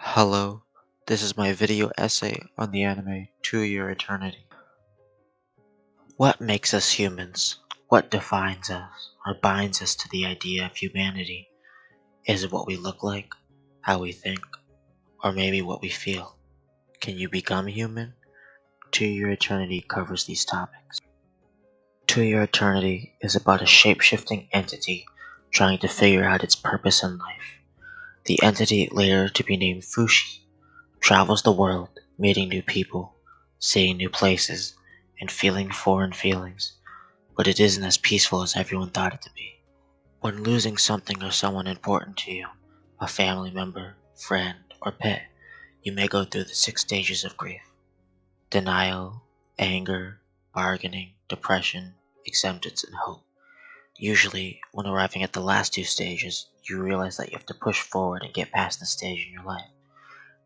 Hello, this is my video essay on the anime To Your Eternity. What makes us humans? What defines us or binds us to the idea of humanity? Is it what we look like, how we think, or maybe what we feel? Can you become human? To Your Eternity covers these topics. To Your Eternity is about a shape-shifting entity trying to figure out its purpose in life. The entity, later to be named Fushi, travels the world, meeting new people, seeing new places, and feeling foreign feelings, but it isn't as peaceful as everyone thought it to be. When losing something or someone important to you, a family member, friend, or pet, you may go through the 6 stages of grief: denial, anger, bargaining, depression, acceptance, and hope. Usually, when arriving at the last two stages, you realize that you have to push forward and get past the stage in your life.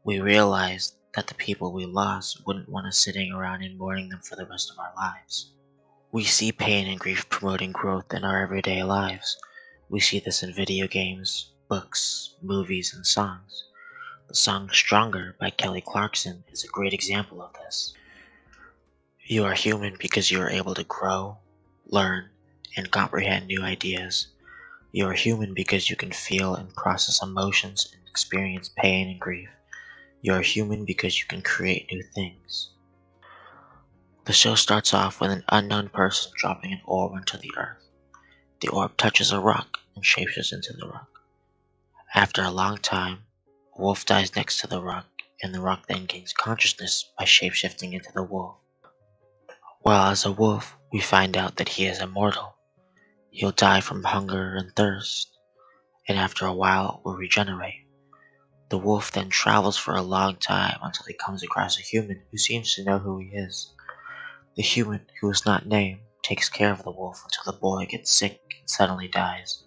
We realized that the people we lost wouldn't want us sitting around and mourning them for the rest of our lives. We see pain and grief promoting growth in our everyday lives. We see this in video games, books, movies, and songs. The song Stronger by Kelly Clarkson is a great example of this. You are human because you are able to grow, learn, and comprehend new ideas. You are human because you can feel and process emotions and experience pain and grief. You are human because you can create new things. The show starts off with an unknown person dropping an orb into the earth. The orb touches a rock and shapeshifts into the rock. After a long time, a wolf dies next to the rock, and the rock then gains consciousness by shapeshifting into the wolf. While as a wolf, we find out that he is immortal. He'll die from hunger and thirst, and after a while will regenerate. The wolf then travels for a long time until he comes across a human who seems to know who he is. The human, who is not named, takes care of the wolf until the boy gets sick and suddenly dies.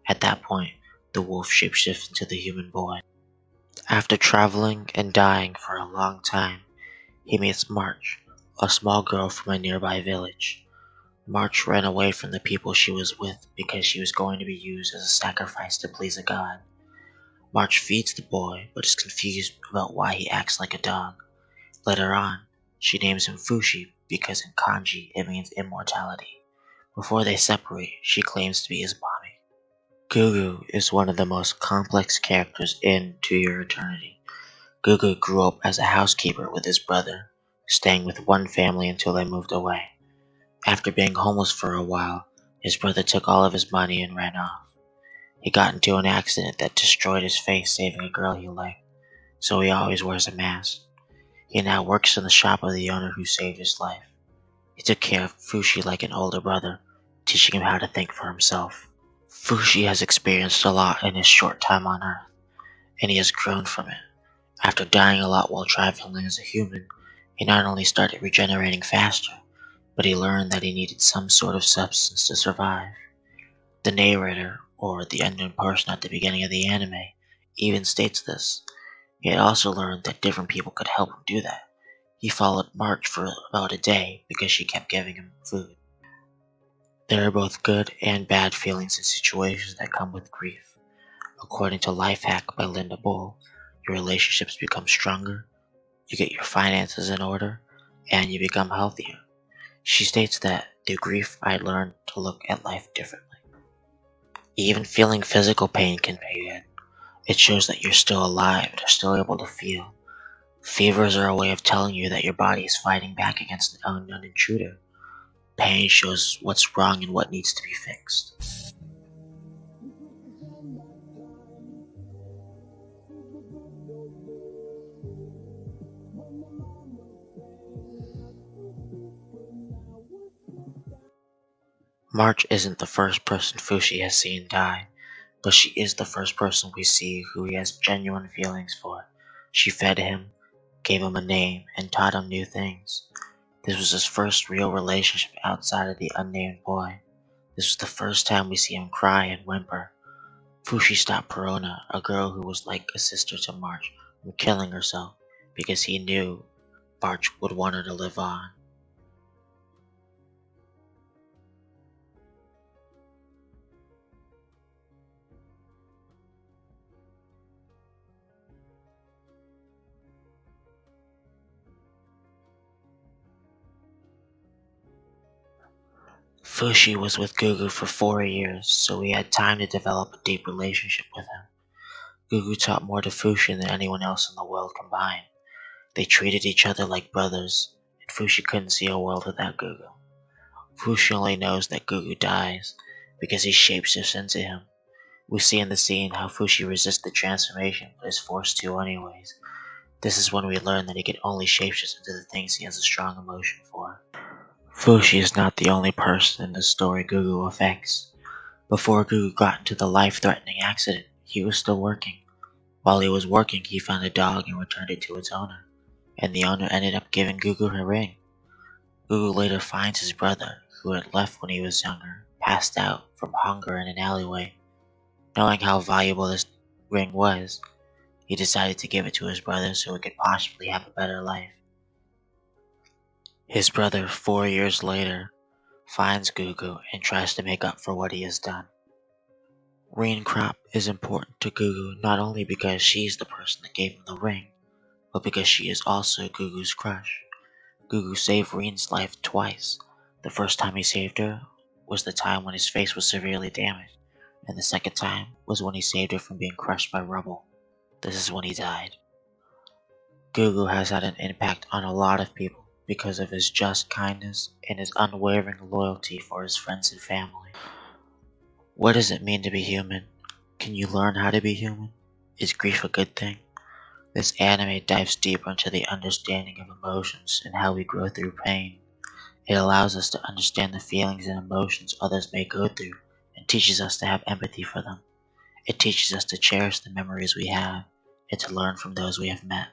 At that point, the wolf shapeshifts into the human boy. After traveling and dying for a long time, he meets March, a small girl from a nearby village. March ran away from the people she was with because she was going to be used as a sacrifice to please a god. March feeds the boy, but is confused about why he acts like a dog. Later on, she names him Fushi because in kanji it means immortality. Before they separate, she claims to be his mommy. Gugu is one of the most complex characters in To Your Eternity. Gugu grew up as a housekeeper with his brother, staying with one family until they moved away. After being homeless for a while, his brother took all of his money and ran off. He got into an accident that destroyed his face saving a girl he liked, so he always wears a mask. He now works in the shop of the owner who saved his life. He took care of Fushi like an older brother, teaching him how to think for himself. Fushi has experienced a lot in his short time on Earth, and he has grown from it. After dying a lot while traveling as a human, he not only started regenerating faster, but he learned that he needed some sort of substance to survive. The narrator, or the unknown person at the beginning of the anime, even states this. He had also learned that different people could help him do that. He followed March for about a day because she kept giving him food. There are both good and bad feelings and situations that come with grief. According to Life Hack by Linda Bull, your relationships become stronger, you get your finances in order, and you become healthier. She states that through grief I learned to look at life differently. Even feeling physical pain can be good. It shows that you're still alive and are still able to feel. Fevers are a way of telling you that your body is fighting back against an unknown intruder. Pain shows what's wrong and what needs to be fixed. March isn't the first person Fushi has seen die, but she is the first person we see who he has genuine feelings for. She fed him, gave him a name, and taught him new things. This was his first real relationship outside of the unnamed boy. This was the first time we see him cry and whimper. Fushi stopped Perona, a girl who was like a sister to March, from killing herself because he knew March would want her to live on. Fushi was with Gugu for 4 years, so he had time to develop a deep relationship with him. Gugu taught more to Fushi than anyone else in the world combined. They treated each other like brothers, and Fushi couldn't see a world without Gugu. Fushi only knows that Gugu dies because he shapeshifts into him. We see in the scene how Fushi resists the transformation but is forced to anyways. This is when we learn that he can only shapeshift into the things he has a strong emotion for. Fushi is not the only person in the story Gugu affects. Before Gugu got into the life-threatening accident, he was still working. While he was working, he found a dog and returned it to its owner, and the owner ended up giving Gugu her ring. Gugu later finds his brother, who had left when he was younger, passed out from hunger in an alleyway. Knowing how valuable this ring was, he decided to give it to his brother so he could possibly have a better life. His brother, 4 years later, finds Gugu and tries to make up for what he has done. Reencrop is important to Gugu not only because she's the person that gave him the ring, but because she is also Gugu's crush. Gugu saved Reen's life twice. The first time he saved her was the time when his face was severely damaged, and the second time was when he saved her from being crushed by rubble. This is when he died. Gugu has had an impact on a lot of people because of his just kindness and his unwavering loyalty for his friends and family. What does it mean to be human? Can you learn how to be human? Is grief a good thing? This anime dives deeper into the understanding of emotions and how we grow through pain. It allows us to understand the feelings and emotions others may go through and teaches us to have empathy for them. It teaches us to cherish the memories we have and to learn from those we have met.